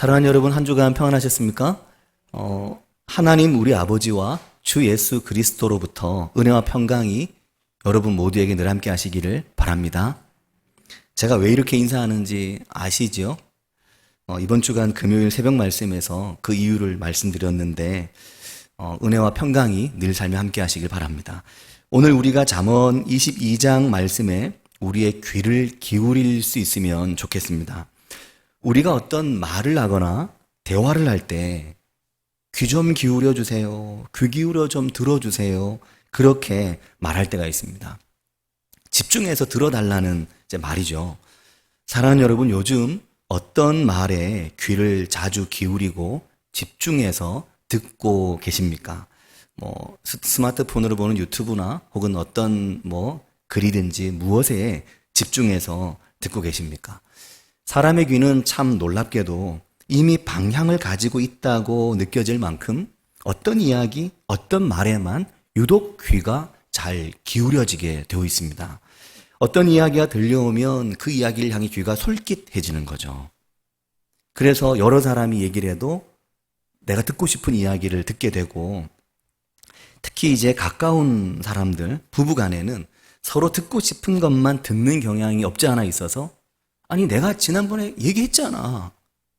사랑하는 여러분, 한 주간 평안하셨습니까? 하나님 우리 아버지와 주 예수 그리스도로부터 은혜와 평강이 여러분 모두에게 늘 함께 하시기를 바랍니다. 제가 왜 이렇게 인사하는지 아시죠? 이번 주간 금요일 새벽 말씀에서 그 이유를 말씀드렸는데 은혜와 평강이 늘 삶에 함께 하시길 바랍니다. 오늘 우리가 잠언 22장 말씀에 우리의 귀를 기울일 수 있으면 좋겠습니다. 우리가 어떤 말을 하거나 대화를 할 때 귀 좀 기울여 주세요. 귀 기울여 좀 들어주세요. 그렇게 말할 때가 있습니다. 집중해서 들어달라는 말이죠. 사랑하는 여러분, 요즘 어떤 말에 귀를 자주 기울이고 집중해서 듣고 계십니까? 스마트폰으로 보는 유튜브나 혹은 어떤 글이든지 무엇에 집중해서 듣고 계십니까? 사람의 귀는 참 놀랍게도 이미 방향을 가지고 있다고 느껴질 만큼 어떤 이야기, 어떤 말에만 유독 귀가 잘 기울여지게 되어 있습니다. 어떤 이야기가 들려오면 그 이야기를 향해 귀가 솔깃해지는 거죠. 그래서 여러 사람이 얘기를 해도 내가 듣고 싶은 이야기를 듣게 되고, 특히 이제 가까운 사람들, 부부간에는 서로 듣고 싶은 것만 듣는 경향이 없지 않아 있어서, 아니 내가 지난번에 얘기했잖아.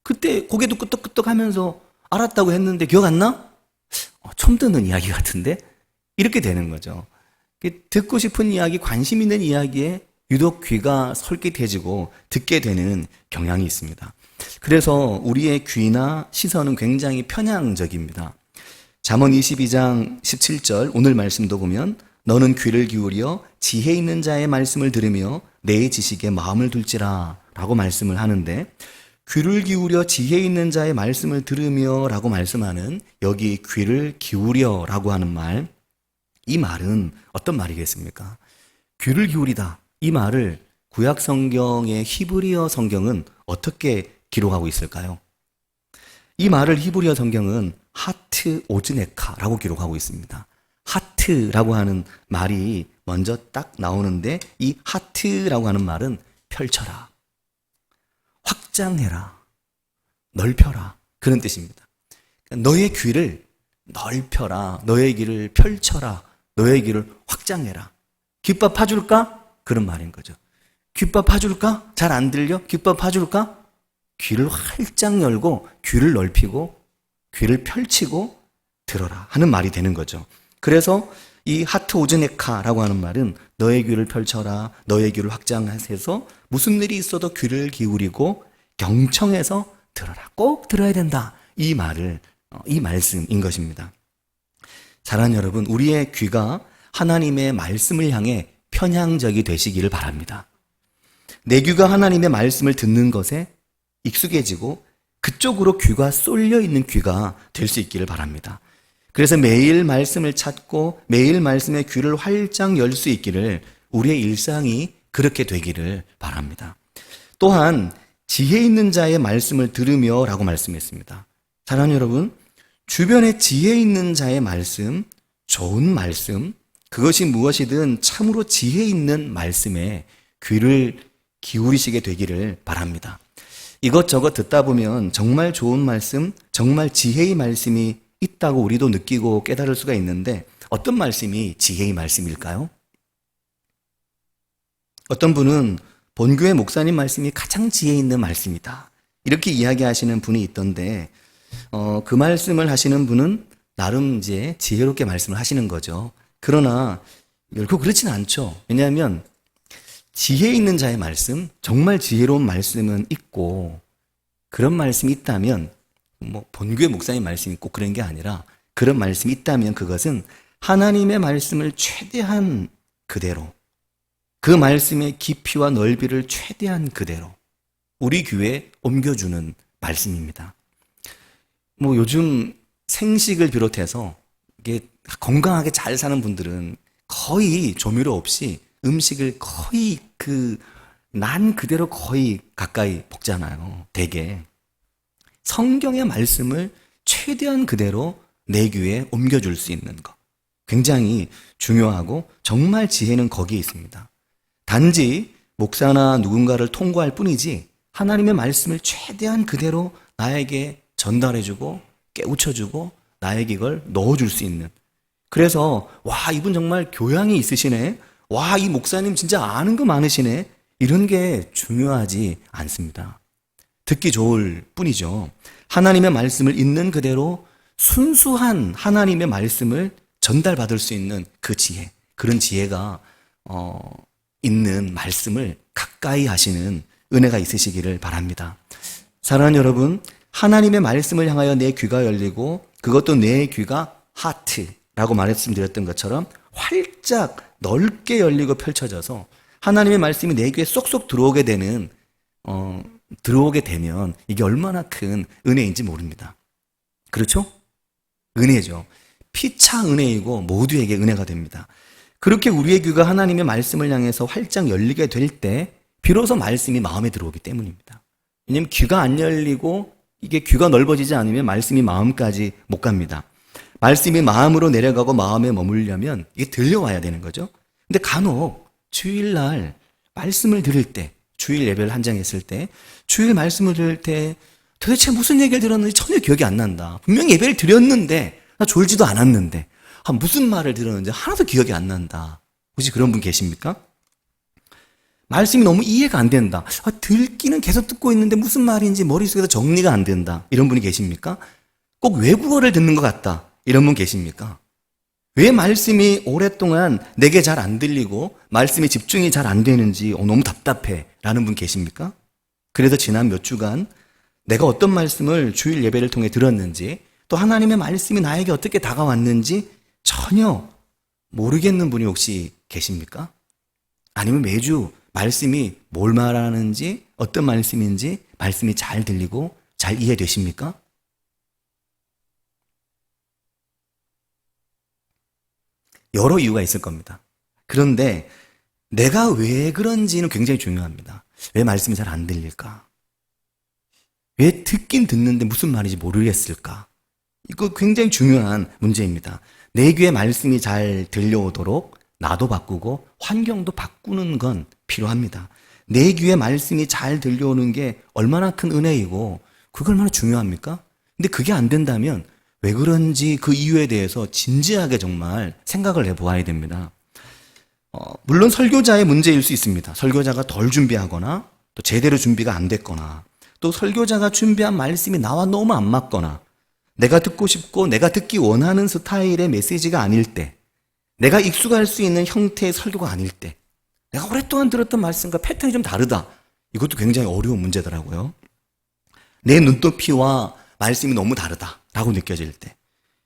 그때 고개도 끄덕끄덕 하면서 알았다고 했는데 기억 안 나? 처음 듣는 이야기 같은데? 이렇게 되는 거죠. 듣고 싶은 이야기, 관심 있는 이야기에 유독 귀가 솔깃해지고 듣게 되는 경향이 있습니다. 그래서 우리의 귀나 시선은 굉장히 편향적입니다. 잠언 22장 17절 오늘 말씀도 보면 너는 귀를 기울여 지혜 있는 자의 말씀을 들으며 내 지식에 마음을 둘지라 라고 말씀을 하는데, 귀를 기울여 지혜 있는 자의 말씀을 들으며 라고 말씀하는 여기 귀를 기울여 라고 하는 말, 이 말은 어떤 말이겠습니까? 귀를 기울이다, 이 말을 구약 성경의 히브리어 성경은 어떻게 기록하고 있을까요? 이 말을 히브리어 성경은 하트 오즈네카라고 기록하고 있습니다. 하트라고 하는 말이 먼저 딱 나오는데, 이 하트라고 하는 말은 펼쳐라, 확장해라, 넓혀라, 그런 뜻입니다. 너의 귀를 넓혀라, 너의 귀를 펼쳐라, 너의 귀를 확장해라. 귓밥 파줄까? 그런 말인 거죠. 귓밥 파줄까? 잘 안 들려? 귓밥 파줄까? 귀를 활짝 열고 귀를 넓히고 귀를 펼치고 들어라 하는 말이 되는 거죠. 그래서 이 하트 오즈네카라고 하는 말은 너의 귀를 펼쳐라, 너의 귀를 확장해서 무슨 일이 있어도 귀를 기울이고 경청해서 들어라, 꼭 들어야 된다, 이 말씀인 것입니다. 사랑하는 여러분, 우리의 귀가 하나님의 말씀을 향해 편향적이 되시기를 바랍니다. 내 귀가 하나님의 말씀을 듣는 것에 익숙해지고 그쪽으로 귀가 쏠려 있는 귀가 될 수 있기를 바랍니다. 그래서 매일 말씀을 찾고 매일 말씀의 귀를 활짝 열 수 있기를, 우리의 일상이 그렇게 되기를 바랍니다. 또한 지혜 있는 자의 말씀을 들으며 라고 말씀했습니다. 사랑하는 여러분, 주변에 지혜 있는 자의 말씀, 좋은 말씀, 그것이 무엇이든 참으로 지혜 있는 말씀에 귀를 기울이시게 되기를 바랍니다. 이것저것 듣다 보면 정말 좋은 말씀, 정말 지혜의 말씀이 있다고 우리도 느끼고 깨달을 수가 있는데, 어떤 말씀이 지혜의 말씀일까요? 어떤 분은 본교회 목사님 말씀이 가장 지혜 있는 말씀이다, 이렇게 이야기하시는 분이 있던데, 그 말씀을 하시는 분은 나름 이제 지혜롭게 말씀을 하시는 거죠. 그러나 결코 그렇지는 않죠. 왜냐하면 지혜 있는 자의 말씀, 정말 지혜로운 말씀은 있고, 그런 말씀이 있다면 본교회 목사님 말씀이 꼭 그런 게 아니라, 그런 말씀이 있다면 그것은 하나님의 말씀을 최대한 그대로, 그 말씀의 깊이와 넓이를 최대한 그대로 우리 귀에 옮겨주는 말씀입니다. 요즘 생식을 비롯해서 이게 건강하게 잘 사는 분들은 거의 조미료 없이 음식을 거의 난 그대로 거의 가까이 먹잖아요. 대개 성경의 말씀을 최대한 그대로 내 귀에 옮겨줄 수 있는 것, 굉장히 중요하고 정말 지혜는 거기에 있습니다. 단지 목사나 누군가를 통과할 뿐이지 하나님의 말씀을 최대한 그대로 나에게 전달해주고 깨우쳐주고 나에게 이걸 넣어줄 수 있는. 그래서 와, 이분 정말 교양이 있으시네. 와, 이 목사님 진짜 아는 거 많으시네. 이런 게 중요하지 않습니다. 듣기 좋을 뿐이죠. 하나님의 말씀을 있는 그대로 순수한 하나님의 말씀을 전달받을 수 있는 그 지혜, 그런 지혜가 있는 말씀을 가까이 하시는 은혜가 있으시기를 바랍니다. 사랑하는 여러분, 하나님의 말씀을 향하여 내 귀가 열리고 그것도 내 귀가 하트라고 말씀드렸던 것처럼 활짝 넓게 열리고 펼쳐져서 하나님의 말씀이 내 귀에 쏙쏙 들어오게 되면 이게 얼마나 큰 은혜인지 모릅니다. 그렇죠? 은혜죠. 피차 은혜이고 모두에게 은혜가 됩니다. 그렇게 우리의 귀가 하나님의 말씀을 향해서 활짝 열리게 될 때 비로소 말씀이 마음에 들어오기 때문입니다. 왜냐하면 귀가 안 열리고 이게 귀가 넓어지지 않으면 말씀이 마음까지 못 갑니다. 말씀이 마음으로 내려가고 마음에 머물려면 이게 들려와야 되는 거죠. 근데 간혹 주일날 말씀을 들을 때, 주일 예배를 한장했을 때, 주일 말씀을 들을 때 도대체 무슨 얘기를 들었는지 전혀 기억이 안 난다. 분명히 예배를 드렸는데 나 졸지도 않았는데 무슨 말을 들었는지 하나도 기억이 안 난다. 혹시 그런 분 계십니까? 말씀이 너무 이해가 안 된다. 듣기는 계속 듣고 있는데 무슨 말인지 머릿속에서 정리가 안 된다. 이런 분이 계십니까? 꼭 외국어를 듣는 것 같다. 이런 분 계십니까? 왜 말씀이 오랫동안 내게 잘 안 들리고 말씀에 집중이 잘 안 되는지 너무 답답해 라는 분 계십니까? 그래서 지난 몇 주간 내가 어떤 말씀을 주일 예배를 통해 들었는지 또 하나님의 말씀이 나에게 어떻게 다가왔는지 전혀 모르겠는 분이 혹시 계십니까? 아니면 매주 말씀이 뭘 말하는지 어떤 말씀인지 말씀이 잘 들리고 잘 이해되십니까? 여러 이유가 있을 겁니다. 그런데 내가 왜 그런지는 굉장히 중요합니다. 왜 말씀이 잘 안 들릴까? 왜 듣긴 듣는데 무슨 말인지 모르겠을까? 이거 굉장히 중요한 문제입니다. 내 귀에 말씀이 잘 들려오도록 나도 바꾸고 환경도 바꾸는 건 필요합니다. 내 귀에 말씀이 잘 들려오는 게 얼마나 큰 은혜이고 그게 얼마나 중요합니까? 근데 그게 안 된다면 왜 그런지 그 이유에 대해서 진지하게 정말 생각을 해보아야 됩니다. 물론 설교자의 문제일 수 있습니다. 설교자가 덜 준비하거나 또 제대로 준비가 안 됐거나 또 설교자가 준비한 말씀이 나와 너무 안 맞거나 내가 듣고 싶고 내가 듣기 원하는 스타일의 메시지가 아닐 때 내가 익숙할 수 있는 형태의 설교가 아닐 때 내가 오랫동안 들었던 말씀과 패턴이 좀 다르다. 이것도 굉장히 어려운 문제더라고요. 내 눈높이와 말씀이 너무 다르다라고 느껴질 때.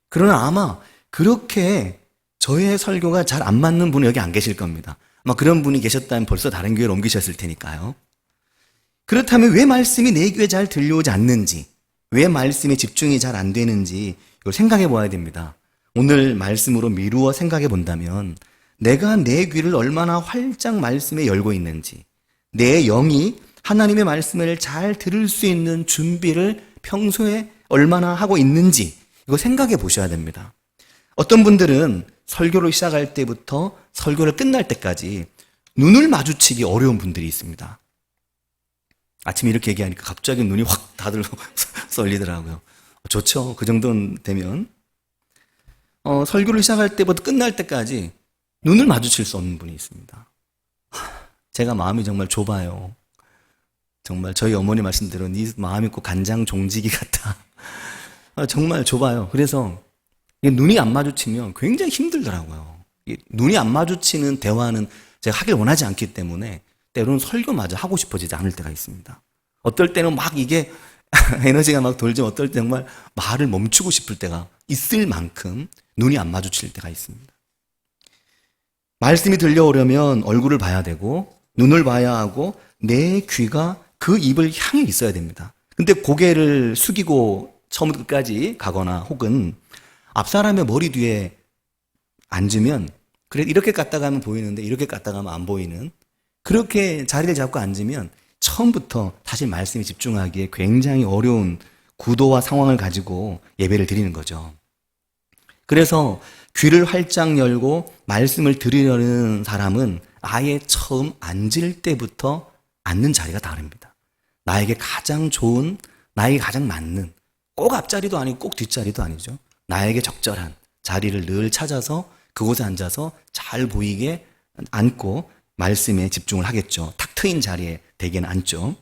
그러나 아마 그렇게 저의 설교가 잘 안 맞는 분은 여기 안 계실 겁니다. 아마 그런 분이 계셨다면 벌써 다른 교회로 옮기셨을 테니까요. 그렇다면 왜 말씀이 내 귀에 잘 들려오지 않는지, 왜 말씀에 집중이 잘 안 되는지 이걸 생각해 보아야 됩니다. 오늘 말씀으로 미루어 생각해 본다면 내가 내 귀를 얼마나 활짝 말씀에 열고 있는지, 내 영이 하나님의 말씀을 잘 들을 수 있는 준비를 평소에 얼마나 하고 있는지 이거 생각해 보셔야 됩니다. 어떤 분들은 설교를 시작할 때부터 설교를 끝날 때까지 눈을 마주치기 어려운 분들이 있습니다. 아침에 이렇게 얘기하니까 갑자기 눈이 확 다들 썰리더라고요. 좋죠. 그 정도는 되면 설교를 시작할 때부터 끝날 때까지 눈을 마주칠 수 없는 분이 있습니다. 제가 마음이 정말 좁아요. 정말 저희 어머니 말씀대로 네 마음이 꼭 간장 종지기 같아. 정말 좁아요. 그래서 눈이 안 마주치면 굉장히 힘들더라고요. 눈이 안 마주치는 대화는 제가 하길 원하지 않기 때문에 때로는 설교마저 하고 싶어지지 않을 때가 있습니다. 어떨 때는 막 이게 에너지가 막 돌지만 어떨 때 정말 말을 멈추고 싶을 때가 있을 만큼 눈이 안 마주칠 때가 있습니다. 말씀이 들려오려면 얼굴을 봐야 되고 눈을 봐야 하고 내 귀가 그 입을 향해 있어야 됩니다. 근데 고개를 숙이고 처음부터 끝까지 가거나 혹은 앞 사람의 머리 뒤에 앉으면 그래 이렇게 갔다 가면 보이는데 이렇게 갔다 가면 안 보이는 그렇게 자리를 잡고 앉으면 처음부터 사실 말씀에 집중하기에 굉장히 어려운 구도와 상황을 가지고 예배를 드리는 거죠. 그래서 귀를 활짝 열고 말씀을 들으려는 사람은 아예 처음 앉을 때부터 앉는 자리가 다릅니다. 나에게 가장 좋은 나에게 가장 맞는, 꼭 앞자리도 아니고 꼭 뒷자리도 아니죠. 나에게 적절한 자리를 늘 찾아서 그곳에 앉아서 잘 보이게 앉고 말씀에 집중을 하겠죠. 탁 트인 자리에 대개는 앉죠.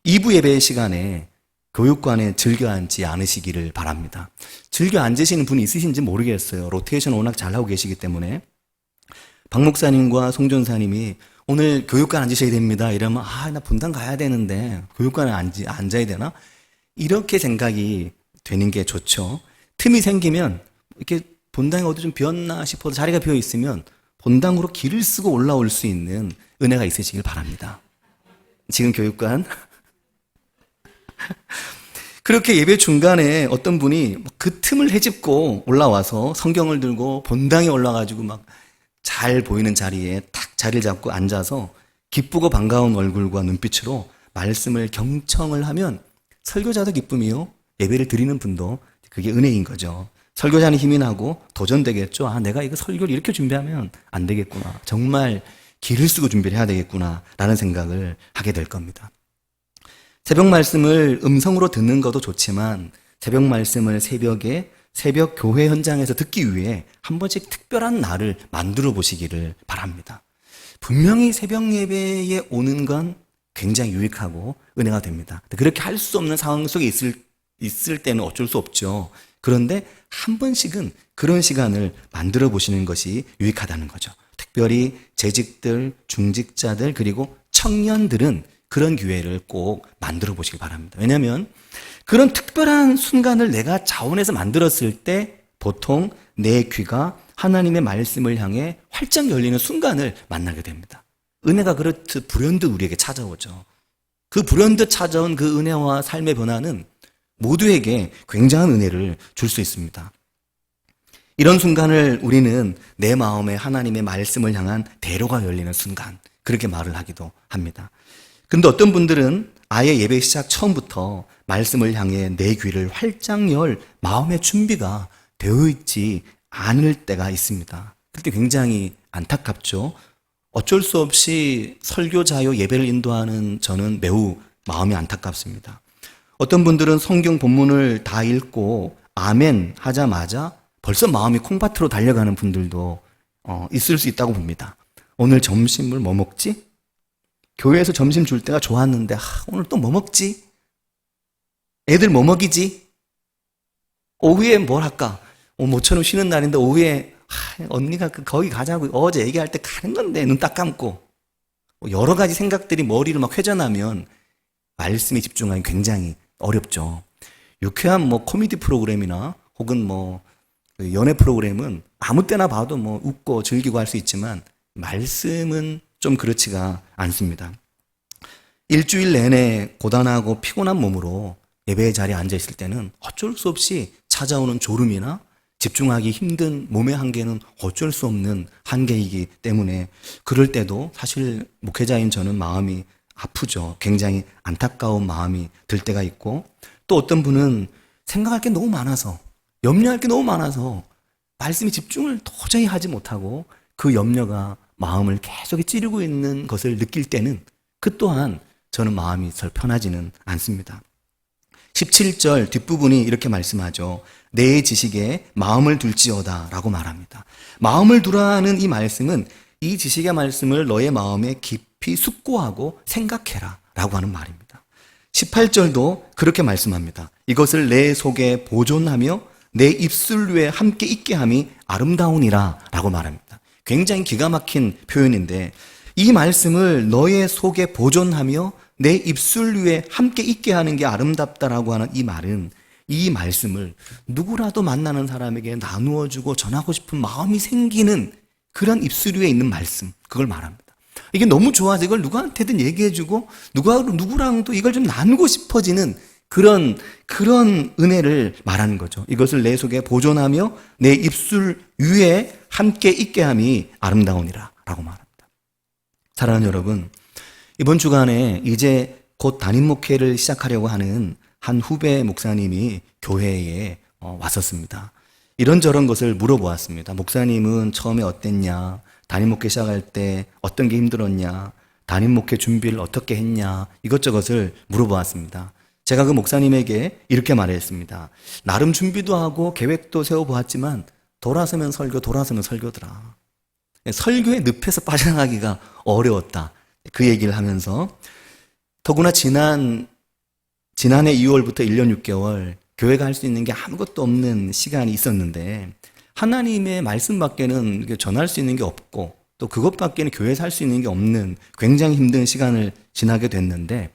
2부 예배 시간에 교육관에 즐겨 앉지 않으시기를 바랍니다. 즐겨 앉으시는 분이 있으신지 모르겠어요. 로테이션 워낙 잘하고 계시기 때문에. 박 목사님과 송 전사님이 오늘 교육관 앉으셔야 됩니다. 이러면 나 본당 가야 되는데 교육관에 앉아야 되나? 이렇게 생각이 되는 게 좋죠. 틈이 생기면 이렇게 본당이 어디 좀 비었나 싶어도 자리가 비어 있으면 본당으로 길을 쓰고 올라올 수 있는 은혜가 있으시길 바랍니다. 지금 교육관 그렇게 예배 중간에 어떤 분이 그 틈을 헤집고 올라와서 성경을 들고 본당에 올라가지고 막 잘 보이는 자리에 탁 자리를 잡고 앉아서 기쁘고 반가운 얼굴과 눈빛으로 말씀을 경청을 하면 설교자도 기쁨이요, 예배를 드리는 분도 그게 은혜인 거죠. 설교자는 힘이 나고 도전되겠죠. 내가 이거 설교를 이렇게 준비하면 안 되겠구나. 정말 기를 쓰고 준비를 해야 되겠구나 라는 생각을 하게 될 겁니다. 새벽 말씀을 음성으로 듣는 것도 좋지만 새벽 말씀을 새벽 교회 현장에서 듣기 위해 한 번씩 특별한 날을 만들어 보시기를 바랍니다. 분명히 새벽 예배에 오는 건 굉장히 유익하고 은혜가 됩니다. 그렇게 할 수 없는 상황 속에 있을 때는 어쩔 수 없죠. 그런데 한 번씩은 그런 시간을 만들어 보시는 것이 유익하다는 거죠. 특별히 재직들, 중직자들, 그리고 청년들은 그런 기회를 꼭 만들어 보시기 바랍니다. 왜냐하면 그런 특별한 순간을 내가 자원해서 만들었을 때 보통 내 귀가 하나님의 말씀을 향해 활짝 열리는 순간을 만나게 됩니다. 은혜가 그렇듯 불현듯 우리에게 찾아오죠. 그 불현듯 찾아온 그 은혜와 삶의 변화는 모두에게 굉장한 은혜를 줄 수 있습니다. 이런 순간을 우리는 내 마음에 하나님의 말씀을 향한 대로가 열리는 순간, 그렇게 말을 하기도 합니다. 근데 어떤 분들은 아예 예배 시작 처음부터 말씀을 향해 내 귀를 활짝 열 마음의 준비가 되어 있지 않을 때가 있습니다. 그때 굉장히 안타깝죠. 어쩔 수 없이 설교자요 예배를 인도하는 저는 매우 마음이 안타깝습니다. 어떤 분들은 성경 본문을 다 읽고 아멘 하자마자 벌써 마음이 콩밭으로 달려가는 분들도 있을 수 있다고 봅니다. 오늘 점심을 뭐 먹지? 교회에서 점심 줄 때가 좋았는데 오늘 또 뭐 먹지? 애들 뭐 먹이지? 오후에 뭘 할까? 모처럼 쉬는 날인데 오후에 언니가 거기 가자고 어제 얘기할 때 가는 건데 눈 딱 감고 여러 가지 생각들이 머리를 막 회전하면 말씀에 집중하기 굉장히 어렵죠. 유쾌한 코미디 프로그램이나 혹은 연애 프로그램은 아무 때나 봐도 웃고 즐기고 할 수 있지만 말씀은 좀 그렇지가 않습니다. 일주일 내내 고단하고 피곤한 몸으로 예배의 자리에 앉아 있을 때는 어쩔 수 없이 찾아오는 졸음이나 집중하기 힘든 몸의 한계는 어쩔 수 없는 한계이기 때문에 그럴 때도 사실 목회자인 저는 마음이 아프죠. 굉장히 안타까운 마음이 들 때가 있고, 또 어떤 분은 생각할 게 너무 많아서, 염려할 게 너무 많아서 말씀에 집중을 도저히 하지 못하고 그 염려가 마음을 계속 찌르고 있는 것을 느낄 때는 그 또한 저는 마음이 덜 편하지는 않습니다. 17절 뒷부분이 이렇게 말씀하죠. 내 지식에 마음을 둘지어다 라고 말합니다. 마음을 두라는 이 말씀은 이 지식의 말씀을 너의 마음에 깊이 숙고하고 생각해라 라고 하는 말입니다. 18절도 그렇게 말씀합니다. 이것을 내 속에 보존하며 내 입술 위에 함께 있게 함이 아름다우니라 라고 말합니다. 굉장히 기가 막힌 표현인데 이 말씀을 너의 속에 보존하며 내 입술 위에 함께 있게 하는 게 아름답다라고 하는 이 말은 이 말씀을 누구라도 만나는 사람에게 나누어 주고 전하고 싶은 마음이 생기는 그런 입술 위에 있는 말씀, 그걸 말합니다. 이게 너무 좋아서 이걸 누구한테든 얘기해 주고 누구랑도 이걸 좀 나누고 싶어지는 그런 은혜를 말하는 거죠. 이것을 내 속에 보존하며 내 입술 위에 함께 있게 함이 아름다우니라 라고 말합니다. 사랑하는 여러분, 이번 주간에 이제 곧 담임 목회를 시작하려고 하는 한 후배 목사님이 교회에 왔었습니다. 이런저런 것을 물어보았습니다. 목사님은 처음에 어땠냐? 담임 목회 시작할 때 어떤 게 힘들었냐? 담임 목회 준비를 어떻게 했냐? 이것저것을 물어보았습니다. 제가 그 목사님에게 이렇게 말했습니다. 나름 준비도 하고 계획도 세워보았지만 돌아서면 설교더라. 설교의 늪에서 빠져나가기가 어려웠다. 그 얘기를 하면서 더구나 지난해 2월부터 1년 6개월 교회가 할 수 있는 게 아무것도 없는 시간이 있었는데 하나님의 말씀밖에는 전할 수 있는 게 없고 또 그것밖에는 교회에서 할 수 있는 게 없는 굉장히 힘든 시간을 지나게 됐는데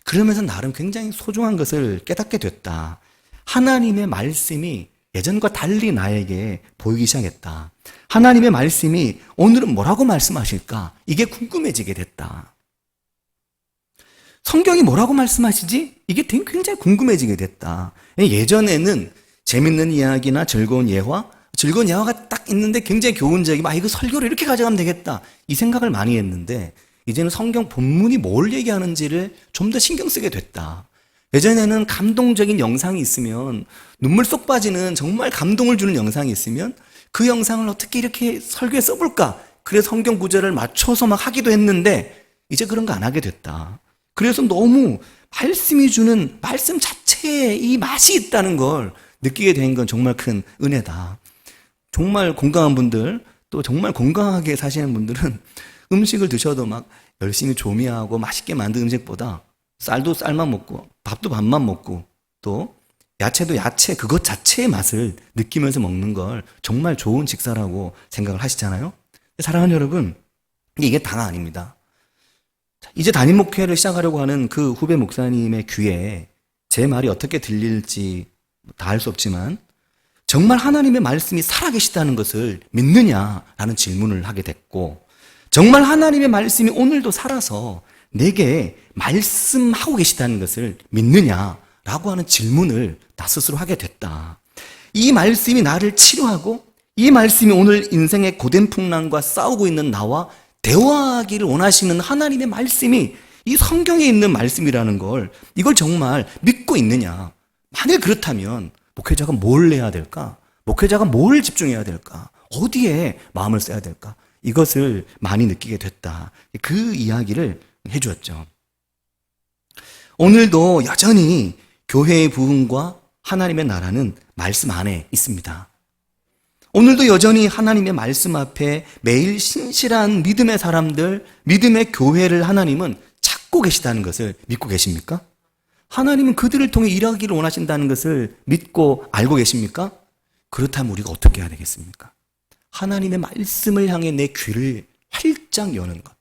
그러면서 나름 굉장히 소중한 것을 깨닫게 됐다. 하나님의 말씀이 예전과 달리 나에게 보이기 시작했다. 하나님의 말씀이 오늘은 뭐라고 말씀하실까? 이게 궁금해지게 됐다. 성경이 뭐라고 말씀하시지? 이게 굉장히 궁금해지게 됐다. 예전에는 재밌는 이야기나 즐거운 예화가 딱 있는데 굉장히 교훈적이고 이거 설교를 이렇게 가져가면 되겠다. 이 생각을 많이 했는데 이제는 성경 본문이 뭘 얘기하는지를 좀 더 신경 쓰게 됐다. 예전에는 감동적인 영상이 있으면 눈물 쏙 빠지는 정말 감동을 주는 영상이 있으면 그 영상을 어떻게 이렇게 설교에 써볼까? 그래서 성경 구절을 맞춰서 막 하기도 했는데 이제 그런 거 안 하게 됐다. 그래서 너무 말씀이 주는 말씀 자체에 이 맛이 있다는 걸 느끼게 된 건 정말 큰 은혜다. 정말 건강한 분들 또 정말 건강하게 사시는 분들은 음식을 드셔도 막 열심히 조미하고 맛있게 만든 음식보다 쌀도 쌀만 먹고 밥도 밥만 먹고 또 야채도 야채 그것 자체의 맛을 느끼면서 먹는 걸 정말 좋은 식사라고 생각을 하시잖아요. 사랑하는 여러분, 이게 다가 아닙니다. 이제 담임 목회를 시작하려고 하는 그 후배 목사님의 귀에 제 말이 어떻게 들릴지 다 알 수 없지만 정말 하나님의 말씀이 살아계시다는 것을 믿느냐라는 질문을 하게 됐고 정말 하나님의 말씀이 오늘도 살아서 내게 말씀하고 계시다는 것을 믿느냐라고 하는 질문을 나 스스로 하게 됐다. 이 말씀이 나를 치료하고 이 말씀이 오늘 인생의 고된 풍랑과 싸우고 있는 나와 대화하기를 원하시는 하나님의 말씀이 이 성경에 있는 말씀이라는 걸 이걸 정말 믿고 있느냐. 만일 그렇다면 목회자가 뭘 해야 될까? 목회자가 뭘 집중해야 될까? 어디에 마음을 써야 될까? 이것을 많이 느끼게 됐다. 그 이야기를 해주었죠. 오늘도 여전히 교회의 부흥과 하나님의 나라는 말씀 안에 있습니다. 오늘도 여전히 하나님의 말씀 앞에 매일 신실한 믿음의 사람들, 믿음의 교회를 하나님은 찾고 계시다는 것을 믿고 계십니까? 하나님은 그들을 통해 일하기를 원하신다는 것을 믿고 알고 계십니까? 그렇다면 우리가 어떻게 해야 되겠습니까? 하나님의 말씀을 향해 내 귀를 활짝 여는 것.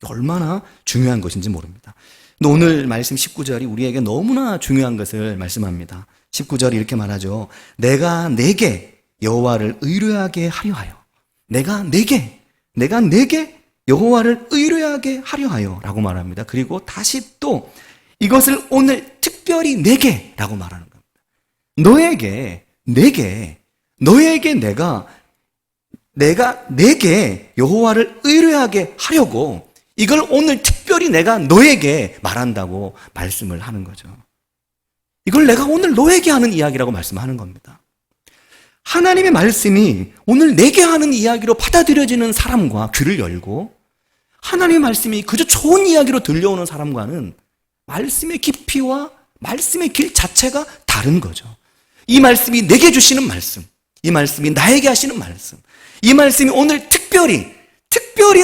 얼마나 중요한 것인지 모릅니다. 근데 오늘 말씀 19절이 우리에게 너무나 중요한 것을 말씀합니다. 19절이 이렇게 말하죠. 내가 내게 여호와를 의뢰하게 하려 하여. 내가 내게 여호와를 의뢰하게 하려 하여 라고 말합니다. 그리고 다시 또 이것을 오늘 특별히 내게 라고 말하는 겁니다. 너에게 내가 내게 여호와를 의뢰하게 하려고 이걸 오늘 특별히 내가 너에게 말한다고 말씀을 하는 거죠. 이걸 내가 오늘 너에게 하는 이야기라고 말씀하는 겁니다. 하나님의 말씀이 오늘 내게 하는 이야기로 받아들여지는 사람과 귀를 열고 하나님의 말씀이 그저 좋은 이야기로 들려오는 사람과는 말씀의 깊이와 말씀의 길 자체가 다른 거죠. 이 말씀이 내게 주시는 말씀, 이 말씀이 나에게 하시는 말씀, 이 말씀이 오늘 특별히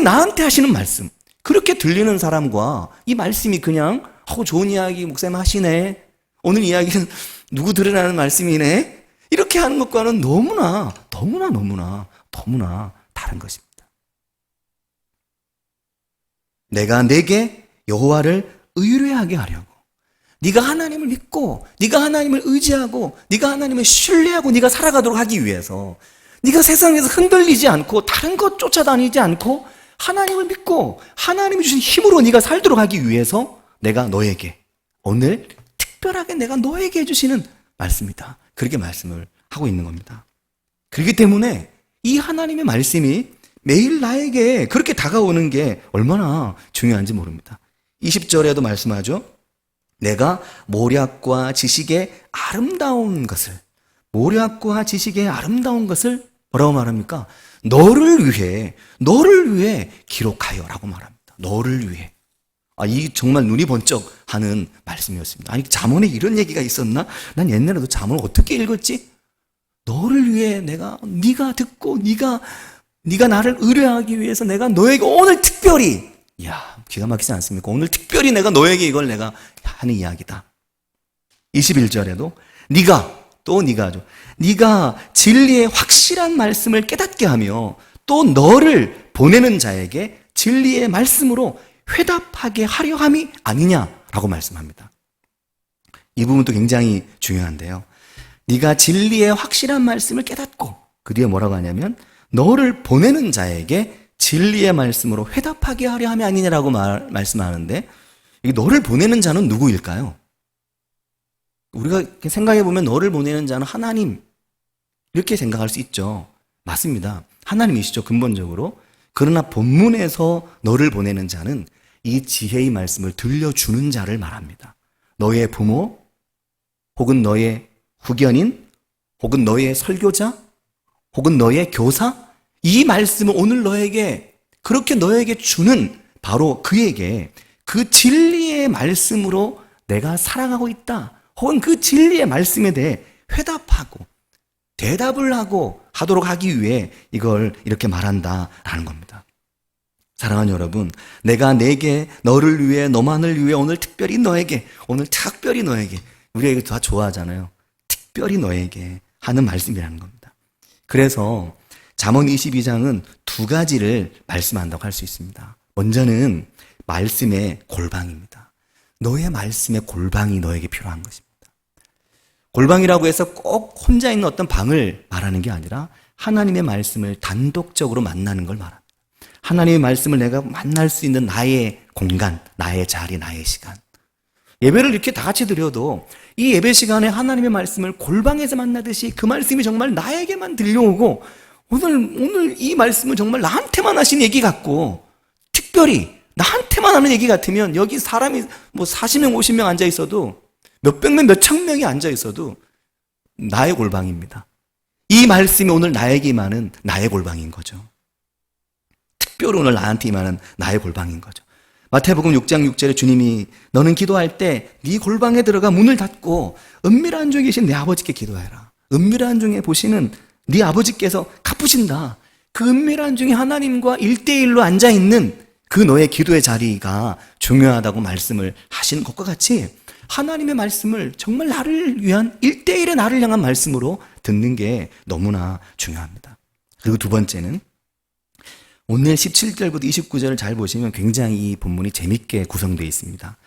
나한테 하시는 말씀, 그렇게 들리는 사람과 이 말씀이 그냥 좋은 이야기 목사님 하시네, 오늘 이야기는 누구 들으라는 말씀이네, 이렇게 하는 것과는 너무나 다른 것입니다. 내가 내게 여호와를 의뢰하게 하려고, 네가 하나님을 믿고 네가 하나님을 의지하고 네가 하나님을 신뢰하고 네가 살아가도록 하기 위해서 네가 세상에서 흔들리지 않고 다른 것 쫓아다니지 않고 하나님을 믿고 하나님이 주신 힘으로 네가 살도록 하기 위해서 내가 너에게 오늘 특별하게 내가 너에게 해주시는 말씀이다. 그렇게 말씀을 하고 있는 겁니다. 그렇기 때문에 이 하나님의 말씀이 매일 나에게 그렇게 다가오는 게 얼마나 중요한지 모릅니다. 20절에도 말씀하죠. 내가 모략과 지식의 아름다운 것을 뭐라고 말합니까? 너를 위해 기록하여 라고 말합니다. 너를 위해. 이 정말 눈이 번쩍 하는 말씀이었습니다. 아니, 잠언에 이런 얘기가 있었나? 난 옛날에도 잠언을 어떻게 읽었지? 너를 위해 네가 듣고 네가 나를 의뢰하기 위해서 내가 너에게 오늘 특별히, 기가 막히지 않습니까? 오늘 특별히 내가 너에게 이걸 내가 하는 이야기다. 21절에도 네가 진리의 확실한 말씀을 깨닫게 하며 또 너를 보내는 자에게 진리의 말씀으로 회답하게 하려 함이 아니냐라고 말씀합니다. 이 부분도 굉장히 중요한데요. 네가 진리의 확실한 말씀을 깨닫고 그 뒤에 뭐라고 하냐면 너를 보내는 자에게 진리의 말씀으로 회답하게 하려 함이 아니냐라고 말씀하는데, 이 너를 보내는 자는 누구일까요? 우리가 생각해 보면 너를 보내는 자는 하나님, 이렇게 생각할 수 있죠. 맞습니다. 하나님이시죠, 근본적으로. 그러나 본문에서 너를 보내는 자는 이 지혜의 말씀을 들려주는 자를 말합니다. 너의 부모, 혹은 너의 후견인, 혹은 너의 설교자, 혹은 너의 교사, 이 말씀을 오늘 그렇게 너에게 주는 바로 그에게 그 진리의 말씀으로 내가 살아가고 있다, 혹은 그 진리의 말씀에 대해 회답하고 대답을 하도록 하기 위해 이걸 이렇게 말한다라는 겁니다. 사랑하는 여러분, 내가 너를 위해, 너만을 위해 오늘 특별히 너에게, 우리에게 다 좋아하잖아요. 특별히 너에게 하는 말씀이라는 겁니다. 그래서 잠언 22장은 두 가지를 말씀한다고 할 수 있습니다. 먼저는 말씀의 골방입니다. 너의 말씀의 골방이 너에게 필요한 것입니다. 골방이라고 해서 꼭 혼자 있는 어떤 방을 말하는 게 아니라 하나님의 말씀을 단독적으로 만나는 걸 말합니다. 하나님의 말씀을 내가 만날 수 있는 나의 공간, 나의 자리, 나의 시간. 예배를 이렇게 다 같이 드려도 이 예배 시간에 하나님의 말씀을 골방에서 만나듯이 그 말씀이 정말 나에게만 들려오고, 오늘 이 말씀은 정말 나한테만 하신 얘기 같고, 특별히 나한테만 하는 얘기 같으면 여기 사람이 40명, 50명 앉아 있어도, 몇백 명, 몇천 명이 앉아 있어도 나의 골방입니다. 이 말씀이 오늘 나에게 임하는 나의 골방인 거죠. 특별히 오늘 나한테 임하는 나의 골방인 거죠. 마태복음 6장 6절에 주님이 너는 기도할 때 네 골방에 들어가 문을 닫고 은밀한 중에 계신 내 아버지께 기도해라. 은밀한 중에 보시는 네 아버지께서 갚으신다. 그 은밀한 중에 하나님과 1대1로 앉아있는 그 너의 기도의 자리가 중요하다고 말씀을 하시는 것과 같이 하나님의 말씀을 정말 나를 위한 1대1의 나를 향한 말씀으로 듣는 게 너무나 중요합니다. 그리고 두 번째는 오늘 17절부터 29절을 잘 보시면 굉장히 이 본문이 재밌게 구성되어 있습니다.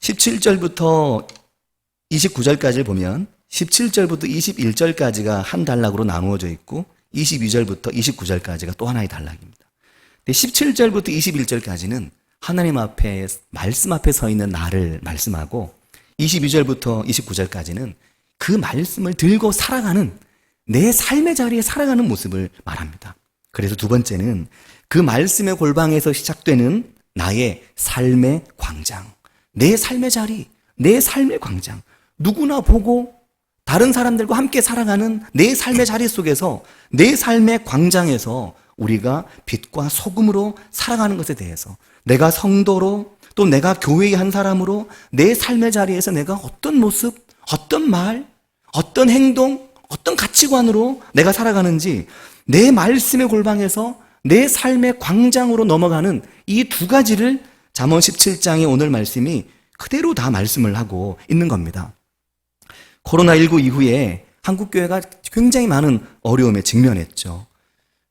17절부터 29절까지를 보면 17절부터 21절까지가 한 단락으로 나누어져 있고 22절부터 29절까지가 또 하나의 단락입니다. 근데 17절부터 21절까지는 하나님 앞에, 말씀 앞에 서 있는 나를 말씀하고 22절부터 29절까지는 그 말씀을 들고 살아가는 내 삶의 자리에 살아가는 모습을 말합니다. 그래서 두 번째는 그 말씀의 골방에서 시작되는 나의 삶의 광장, 내 삶의 자리, 내 삶의 광장, 누구나 보고 다른 사람들과 함께 살아가는 내 삶의 자리 속에서, 내 삶의 광장에서 우리가 빛과 소금으로 살아가는 것에 대해서, 내가 성도로, 또 내가 교회의 한 사람으로 내 삶의 자리에서 내가 어떤 모습, 어떤 말, 어떤 행동, 어떤 가치관으로 내가 살아가는지, 내 말씀의 골방에서 내 삶의 광장으로 넘어가는 이 두 가지를 잠언 17장의 오늘 말씀이 그대로 다 말씀을 하고 있는 겁니다. 코로나19 이후에 한국교회가 굉장히 많은 어려움에 직면했죠.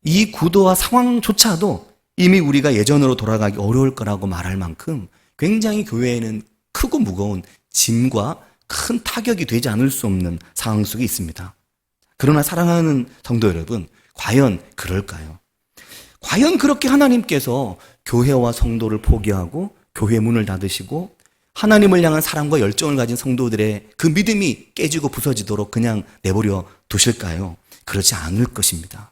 이 구도와 상황조차도 이미 우리가 예전으로 돌아가기 어려울 거라고 말할 만큼 굉장히 교회에는 크고 무거운 짐과 큰 타격이 되지 않을 수 없는 상황 속에 있습니다. 그러나 사랑하는 성도 여러분, 과연 그럴까요? 과연 그렇게 하나님께서 교회와 성도를 포기하고 교회 문을 닫으시고 하나님을 향한 사랑과 열정을 가진 성도들의 그 믿음이 깨지고 부서지도록 그냥 내버려 두실까요? 그렇지 않을 것입니다.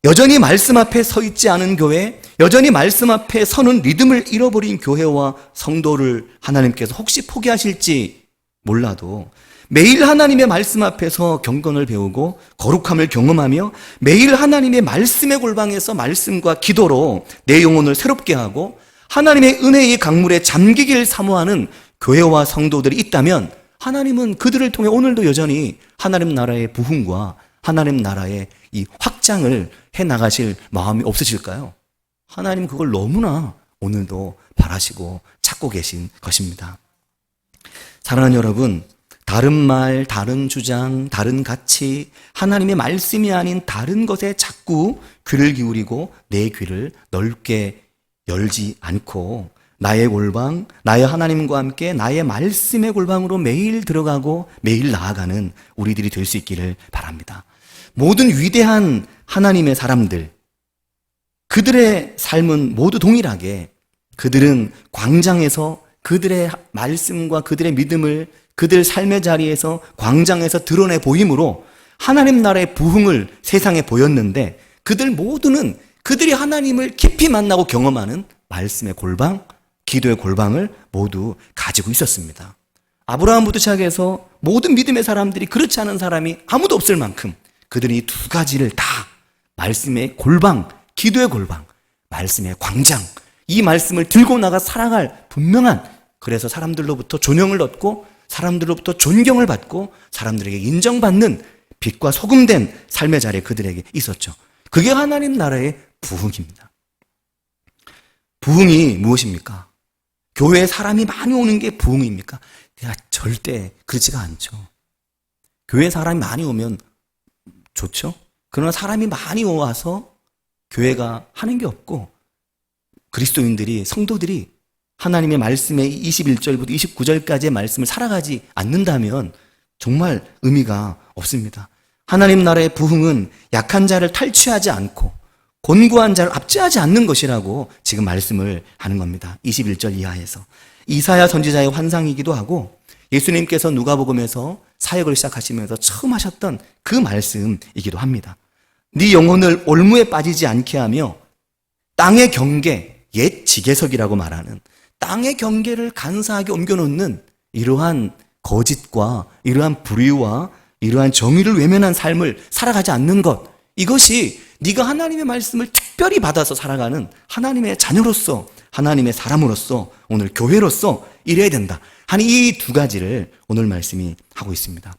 여전히 말씀 앞에 서 있지 않은 교회, 여전히 말씀 앞에 서는 리듬을 잃어버린 교회와 성도를 하나님께서 혹시 포기하실지 몰라도 매일 하나님의 말씀 앞에서 경건을 배우고 거룩함을 경험하며 매일 하나님의 말씀의 골방에서 말씀과 기도로 내 영혼을 새롭게 하고 하나님의 은혜의 강물에 잠기길 사모하는 교회와 성도들이 있다면 하나님은 그들을 통해 오늘도 여전히 하나님 나라의 부흥과 하나님 나라의 이 확장을 해나가실 마음이 없으실까요? 하나님 그걸 너무나 오늘도 바라시고 찾고 계신 것입니다. 사랑하는 여러분, 다른 말, 다른 주장, 다른 가치, 하나님의 말씀이 아닌 다른 것에 자꾸 귀를 기울이고 내 귀를 넓게 열지 않고 나의 골방, 나의 하나님과 함께 나의 말씀의 골방으로 매일 들어가고 매일 나아가는 우리들이 될 수 있기를 바랍니다. 모든 위대한 하나님의 사람들, 그들의 삶은 모두 동일하게 그들은 광장에서 그들의 말씀과 그들의 믿음을 그들 삶의 자리에서 광장에서 드러내 보임으로 하나님 나라의 부흥을 세상에 보였는데 그들 모두는 그들이 하나님을 깊이 만나고 경험하는 말씀의 골방, 기도의 골방을 모두 가지고 있었습니다. 아브라함부터 시작해서 모든 믿음의 사람들이 그렇지 않은 사람이 아무도 없을 만큼 그들이 이 두 가지를 다 말씀의 골방, 기도의 골방, 말씀의 광장, 이 말씀을 들고 나가 살아갈 분명한, 그래서 사람들로부터 존영을 얻고 사람들로부터 존경을 받고 사람들에게 인정받는 빛과 소금된 삶의 자리에 그들에게 있었죠. 그게 하나님 나라의 부흥입니다. 부흥이 무엇입니까? 교회에 사람이 많이 오는 게 부흥입니까? 절대 그렇지가 않죠. 교회에 사람이 많이 오면 좋죠. 그러나 사람이 많이 와서 교회가 하는 게 없고 그리스도인들이, 성도들이 하나님의 말씀의 21절부터 29절까지의 말씀을 살아가지 않는다면 정말 의미가 없습니다. 하나님 나라의 부흥은 약한 자를 탈취하지 않고 곤고한 자를 압제하지 않는 것이라고 지금 말씀을 하는 겁니다. 21절 이하에서. 이사야 선지자의 환상이기도 하고 예수님께서 누가복음에서 사역을 시작하시면서 처음 하셨던 그 말씀이기도 합니다. 네 영혼을 올무에 빠지지 않게 하며 땅의 경계, 옛 지계석이라고 말하는 땅의 경계를 간사하게 옮겨놓는 이러한 거짓과 이러한 불의와 이러한 정의를 외면한 삶을 살아가지 않는 것, 이것이 네가 하나님의 말씀을 특별히 받아서 살아가는 하나님의 자녀로서, 하나님의 사람으로서, 오늘 교회로서 이래야 된다 하는 이 두 가지를 오늘 말씀이 하고 있습니다.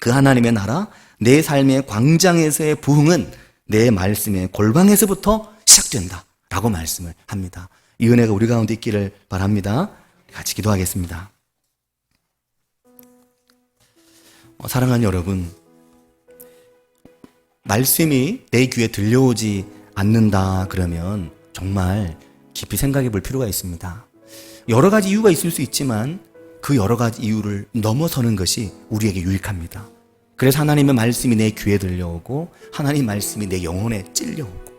그 하나님의 나라, 내 삶의 광장에서의 부흥은 내 말씀의 골방에서부터 시작된다 라고 말씀을 합니다. 이 은혜가 우리 가운데 있기를 바랍니다. 같이 기도하겠습니다. 사랑하는 여러분, 말씀이 내 귀에 들려오지 않는다 그러면 정말 깊이 생각해 볼 필요가 있습니다. 여러 가지 이유가 있을 수 있지만 그 여러 가지 이유를 넘어서는 것이 우리에게 유익합니다. 그래서 하나님의 말씀이 내 귀에 들려오고 하나님의 말씀이 내 영혼에 찔려오고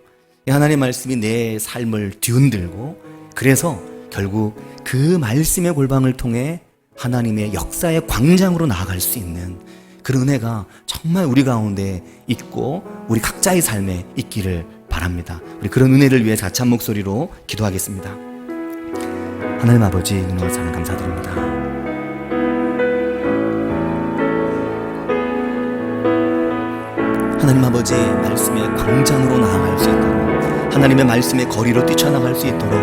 하나님의 말씀이 내 삶을 뒤흔들고 그래서 결국 그 말씀의 골방을 통해 하나님의 역사의 광장으로 나아갈 수 있는 그런 은혜가 정말 우리 가운데 있고 우리 각자의 삶에 있기를 바랍니다. 우리 그런 은혜를 위해 자찬 목소리로 기도하겠습니다. 하나님 아버지, 은혜와 사랑 감사드립니다. 하나님 아버지, 말씀의 광장으로 나아갈 수 있도록, 하나님의 말씀의 거리로 뛰쳐나갈 수 있도록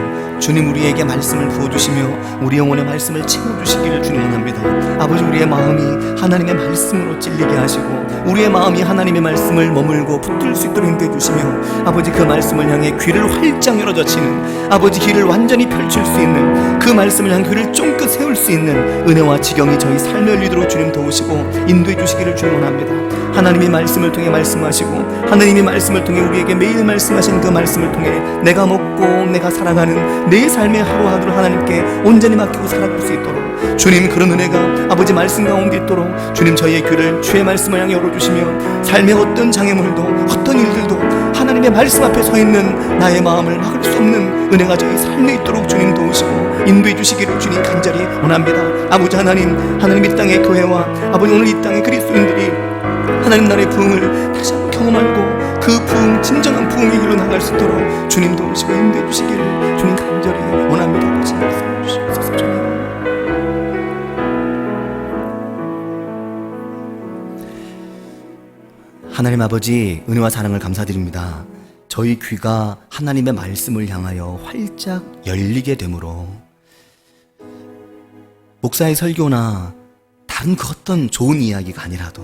주님 우리에게 말씀을 부어주시며 우리 영혼의 말씀을 채워주시기를 주님 원합니다. 아버지, 우리의 마음이 하나님의 말씀으로 찔리게 하시고 우리의 마음이 하나님의 말씀을 머물고 붙들 수 있도록 인도해 주시며 아버지, 그 말씀을 향해 귀를 활짝 열어젖히는, 아버지 귀를 완전히 펼칠 수 있는, 그 말씀을 향해 귀를 쫑긋 세울 수 있는 은혜와 지경이 저희 삶에 열리도록 주님 도우시고 인도해 주시기를 주님 원합니다. 하나님의 말씀을 통해 말씀하시고 하나님의 말씀을 통해 우리에게 매일 말씀하신 그 말씀을 통해 내가 먹고 내가 살아가는 내 삶의 하루하루를 하나님께 온전히 맡기고 살아갈 수 있도록 주님, 그런 은혜가 아버지 말씀 가운데 있도록 주님 저희의 귀를 주의 말씀을 향해 열어주시며 삶의 어떤 장애물도 어떤 일들도 하나님의 말씀 앞에 서 있는 나의 마음을 막을 수 없는 은혜가 저희 삶에 있도록 주님 도우시고 인도해 주시기를 주님 간절히 원합니다. 아버지 하나님, 하나님 이 땅의 교회와 아버지 오늘 이 땅의 그리스도인들이 하나님 나라의 부흥을 다시 한번 경험하고 그 부흥, 진정한 부흥의 길로 나갈 수 있도록 주님 도우시고 인도해 주시기를 주님 간절히 원합니다. 아버지 말씀해 주시옵소서. 주님, 하나님 아버지, 은혜와 사랑을 감사드립니다. 저희 귀가 하나님의 말씀을 향하여 활짝 열리게 되므로 목사의 설교나 다른 그 어떤 좋은 이야기가 아니라도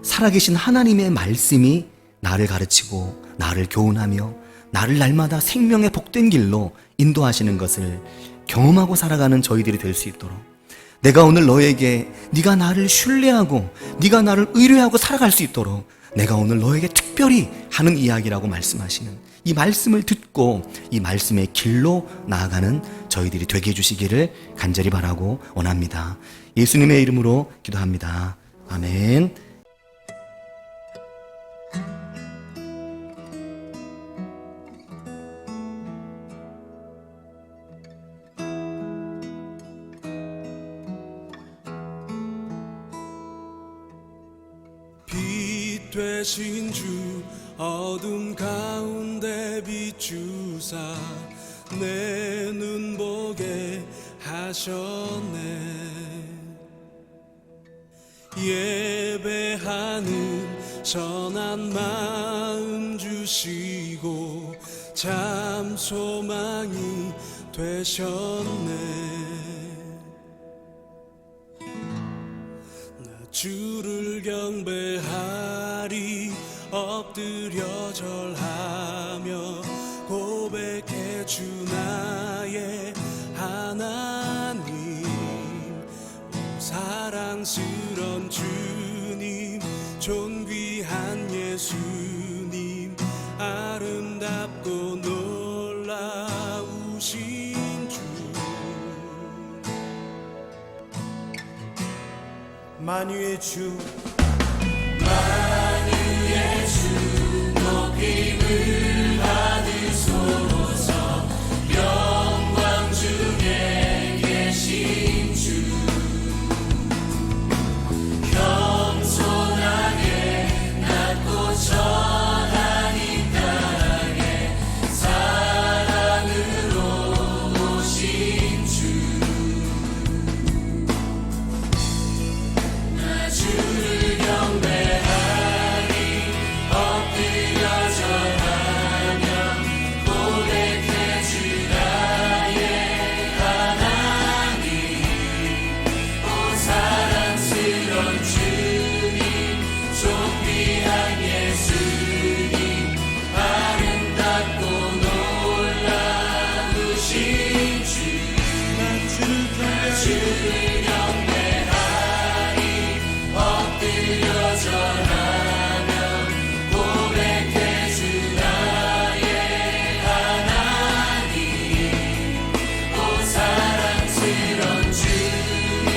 살아계신 하나님의 말씀이 나를 가르치고 나를 교훈하며 나를 날마다 생명의 복된 길로 인도하시는 것을 경험하고 살아가는 저희들이 될 수 있도록, 내가 오늘 너에게 네가 나를 신뢰하고 네가 나를 의뢰하고 살아갈 수 있도록 내가 오늘 너에게 특별히 하는 이야기라고 말씀하시는 이 말씀을 듣고 이 말씀의 길로 나아가는 저희들이 되게 해주시기를 간절히 바라고 원합니다. 예수님의 이름으로 기도합니다. 아멘. 빛 되신 주 어둠 가운데 비추사 내 눈 보게 하셨네. 예배하는 선한 마음 주시고 참 소망이 되셨네. 주를 경배하리 엎드려 절하며 고백해 주 나의 하나님. 오 사랑스런 주님 존귀한 예수님 아름답고 놀라우신 주. 만유의 주 만유의 주 높임을 받으소서. 영광 중에 계신 주 겸손하게 낮고 천한 이 땅에 사랑으로 오신 주. 주를 경배하리 엎드려 절하며 고백해 주 나의 하나님. 오 사랑스런 주님 존귀한 예수님 아름답고 놀라우신 주. 나 주를 경배하리 엎드려 절하며 고백해 주 나의 하나님. 오 사랑스런 주님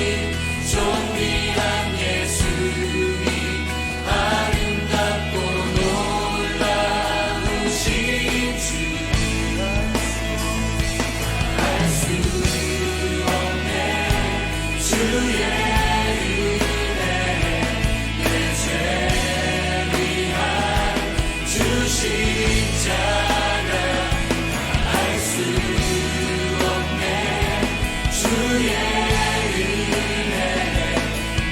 존귀한 예수님 아름답고 놀라우신 주. 알 수 없네 주의 십자가. 알 수 없네 주의 은혜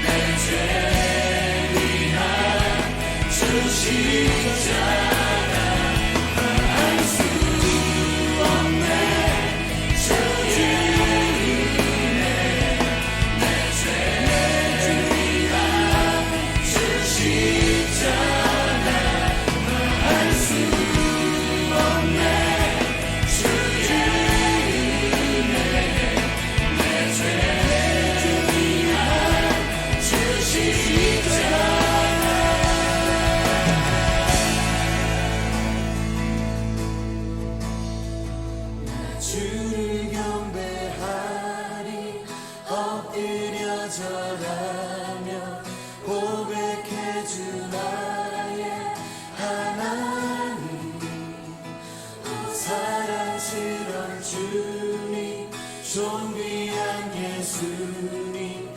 내 죄 위한 주 십자가. 알 수 없네 주의 은혜 내 죄 위한 주 십자가. 알 수 없네 주의 은혜 내 죄 위한 주 십자가. 주를 경배하리 엎드려 절하며 고백해 주 나의 하나님. 오 사랑스런 주님 존귀한 예수님